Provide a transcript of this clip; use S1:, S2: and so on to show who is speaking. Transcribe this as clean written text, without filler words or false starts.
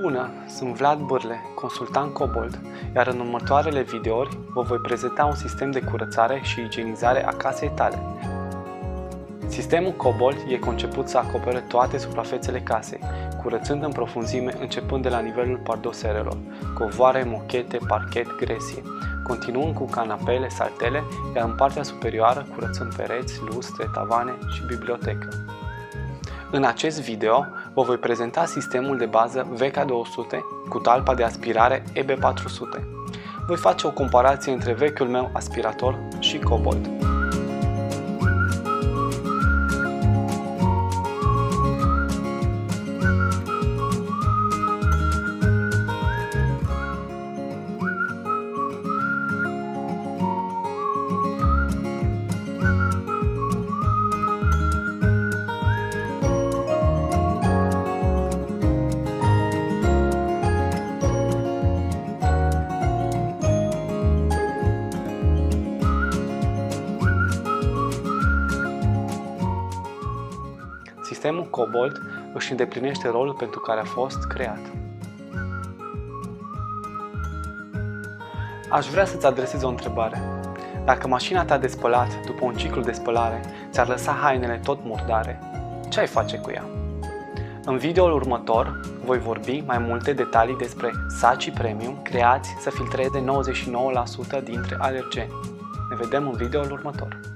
S1: Bună, sunt Vlad Bârle, consultant Cobalt, iar în următoarele videouri vă voi prezenta un sistem de curățare și igienizare a casei tale. Sistemul Cobalt e conceput să acopere toate suprafețele casei, curățând în profunzime începând de la nivelul pardoserelor, covoare, mochete, parchet, gresie, continuând cu canapele, saltele, iar în partea superioară curățând pereți, lustre, tavane și bibliotecă. În acest video vă voi prezenta sistemul de bază VK200 cu talpa de aspirare EB400. Voi face o comparație între vechiul meu aspirator și Cobalt. Sistemul Cobalt își îndeplinește rolul pentru care a fost creat. Aș vrea să-ți adresez o întrebare. Dacă mașina ta de spălat, după un ciclu de spălare, ți-ar lăsa hainele tot murdare, ce ai face cu ea? În videoul următor voi vorbi mai multe detalii despre sacii premium creați să filtreze 99% dintre alergeni. Ne vedem în videoul următor.